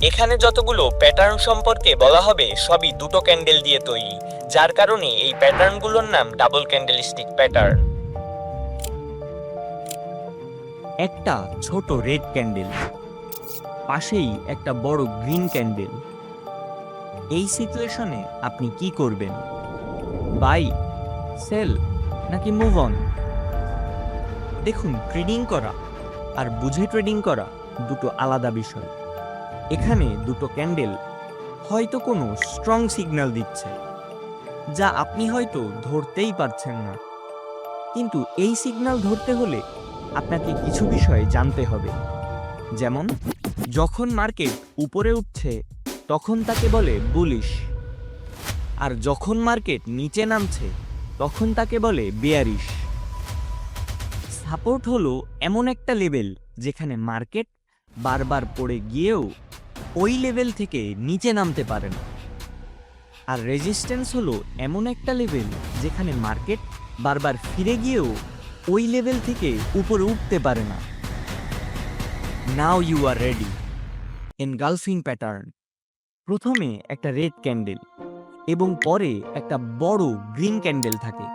এখানে যতগুলো প্যাটার্ন সম্পর্কে বলা হবে সবই দুটো ক্যান্ডেল দিয়ে তৈরি, যার কারণে এই প্যাটার্নগুলোর নাম ডাবল ক্যান্ডেলস্টিক প্যাটার্ন। একটা ছোট রেড ক্যান্ডেল, পাশেই একটা বড় গ্রিন ক্যান্ডেল। এই সিচুয়েশনে আপনি কি করবেন? বাই, সেল নাকি মুভ অন? দেখুন, ট্রেডিং করা আর বুঝে ট্রেডিং করা দুটো আলাদা বিষয়। এখানে দুটো ক্যান্ডেল হয়তো কোনো স্ট্রং সিগন্যাল দিচ্ছে, যা আপনি হয়তো ধরতেই পারছেন না। কিন্তু এই সিগন্যাল ধরতে হলে আপনাকে কিছু বিষয় জানতে হবে। যেমন, যখন মার্কেট উপরে উঠছে তখন তাকে বলে বুলিশ, আর যখন মার্কেট নিচে নামছে তখন তাকে বলে বেয়ারিশ। সাপোর্ট হলো এমন একটা লেভেল যেখানে মার্কেট বারবার পড়ে গিয়েও ওই লেভেল থেকে নিচে নামতে পারে না। আর রেজিস্ট্যান্স হলো এমন একটা লেভেল যেখানে মার্কেট বারবার ফিরে গিয়েও ওই লেভেল থেকে উপরে উঠতে পারে না। Now you are ready. Engulfing pattern. প্রথমে একটা রেড ক্যান্ডেল এবং পরে একটা বড় গ্রিন ক্যান্ডেল থাকে।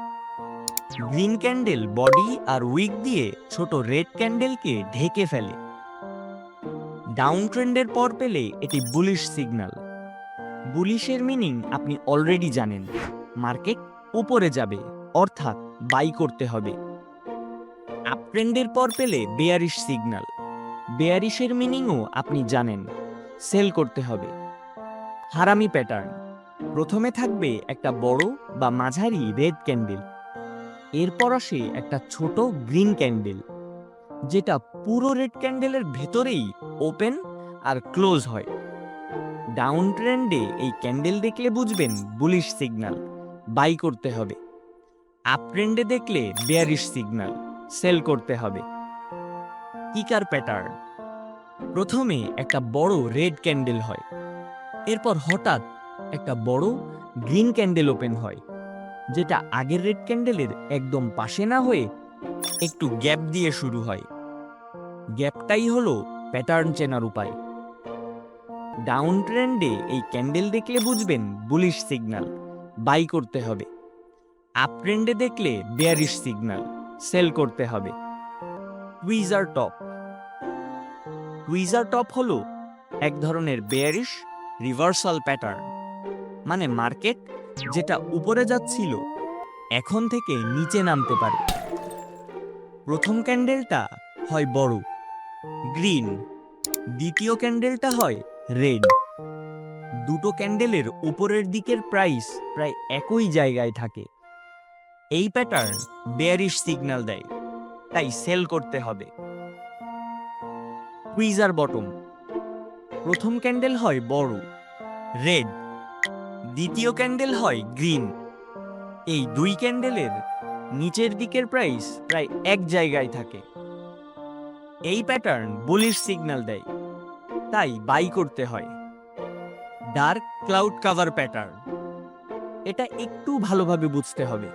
গ্রিন ক্যান্ডেল বডি আর উইক দিয়ে ছোট রেড ক্যান্ডেলকে ঢেকে ফেলে। ডাউন ট্রেন্ডের পর পেলে এটি বুলিশ সিগন্যাল। বুলিশের মিনিং আপনি অলরেডি জানেন, মার্কেট উপরে যাবে, অর্থাৎ বাই করতে হবে। আপ ট্রেন্ডের পর পেলে বেয়ারিশ সিগন্যাল। বেয়ারিশের মিনিংও আপনি জানেন, সেল করতে হবে। হারামি প্যাটার্ন। প্রথমে থাকবে একটা বড় বা মাঝারি রেড ক্যান্ডেল, এরপর আসে একটা ছোট গ্রিন ক্যান্ডেল, যেটা পুরো রেড ক্যান্ডেলের ভেতরেই ওপেন আর ক্লোজ হয়। ডাউন ট্রেন্ডে এই ক্যান্ডেল দেখলে বুঝবেন বুলিশ সিগন্যাল, বাই করতে হবে। আপ ট্রেন্ডে দেখলে বেয়ারিশ সিগন্যাল, সেল করতে হবে। কিকার প্যাটার্ন। প্রথমে একটা বড় রেড ক্যান্ডেল হয়, এরপর হঠাৎ একটা বড় গ্রিন ক্যান্ডেল ওপেন হয়, যেটা আগের রেড ক্যান্ডেলের একদম পাশে না হয়ে একটু গ্যাপ দিয়ে শুরু হয়। গ্যাপটাই হলো প্যাটার্ন চেনার উপায়। ডাউন ট্রেন্ডে এই ক্যান্ডেল দেখলে বুঝবেন বুলিশ সিগন্যাল, বাই করতে হবে। আপ ট্রেন্ডে দেখলে বেয়ারিশ সিগন্যাল, সেল করতে হবে। Tweezer top. টুইজার টপ হলো এক ধরনের বেয়ারিশ রিভার্সাল প্যাটার্ন, মানে মার্কেট যেটা উপরে যাচ্ছিল এখন থেকে নিচে নামতে পারে। প্রথম ক্যান্ডেলটা হয় বড় গ্রিন, দ্বিতীয় ক্যান্ডেলটা হয় রেড। দুটো ক্যান্ডেলের উপরের দিকের প্রাইস প্রায় একই জায়গায় থাকে। এই প্যাটার্ন বেয়ারিশ সিগন্যাল দেয়, তাই সেল করতে হবে। Tweezer bottom. প্রথম ক্যান্ডেল হয় বড় রেড, দ্বিতীয় ক্যান্ডেল হয় গ্রিন। এই দুই ক্যান্ডেলের নিচের দিকের প্রাইস প্রায় এক জায়গায় থাকে। এই প্যাটার্ন বুলিশ সিগন্যাল দেয়, তাই বাই করতে হয়। Dark cloud cover pattern. এটা একটু ভালোভাবে বুঝতে হবে।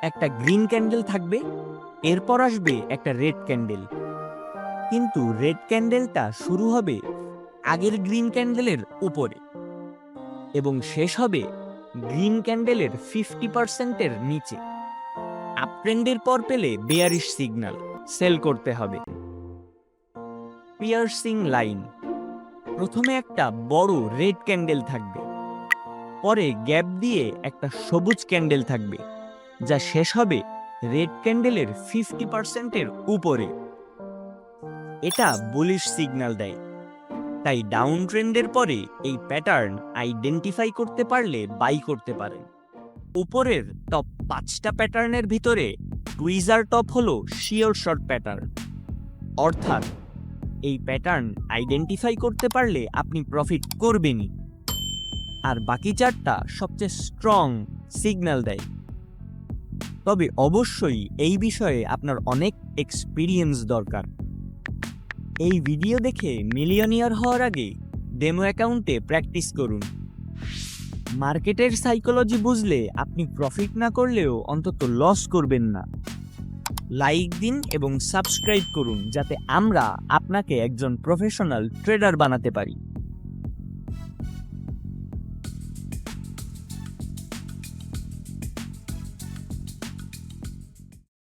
একটা গ্রিন ক্যান্ডেল থাকবে, এরপর আসবে একটা রেড ক্যান্ডেল, কিন্তু রেড ক্যান্ডেলটা শুরু হবে আগের গ্রিন ক্যান্ডেলের উপরে এবং শেষ হবে গ্রিন ক্যান্ডেলের 50%-এর নিচে। আপ ট্রেন্ডের পর পেলে বেয়ারিশ সিগন্যাল, সেল করতে হবে। Piercing line. প্রথমে একটা বড় রেড ক্যান্ডেল থাকবে, পরে গ্যাপ দিয়ে একটা সবুজ ক্যান্ডেল থাকবে, যা শেষ হবে রেড ক্যান্ডেলের 50%-এর উপরে। এটা বুলিশ সিগন্যাল দেয়, তাই ডাউন ট্রেন্ডের পরে এই প্যাটার্ন আইডেন্টিফাই করতে পারলে বাই করতে পারেন। উপরের টপ 5টা প্যাটার্নের ভিতরে টুইজার টপ হলো শিওর শর্ট প্যাটার্ন, অর্থাৎ এই প্যাটার্ন আইডেন্টিফাই করতে পারলে আপনি প্রফিট করবেনই। আর বাকি 4টা সবচেয়ে স্ট্রং সিগন্যাল দেয়। তবে অবশ্যই এই বিষয়ে আপনার অনেক এক্সপিরিয়েন্স দরকার। এই ভিডিও দেখে মিলিয়নিয়ার হওয়ার আগে ডেমো অ্যাকাউন্টে প্র্যাকটিস করুন। মার্কেটের সাইকোলজি বুঝলে আপনি প্রফিট না করলেও অন্তত লস করবেন না। লাইক দিন এবং সাবস্ক্রাইব করুন, যাতে আমরা আপনাকে একজন প্রফেশনাল ট্রেডার বানাতে পারি।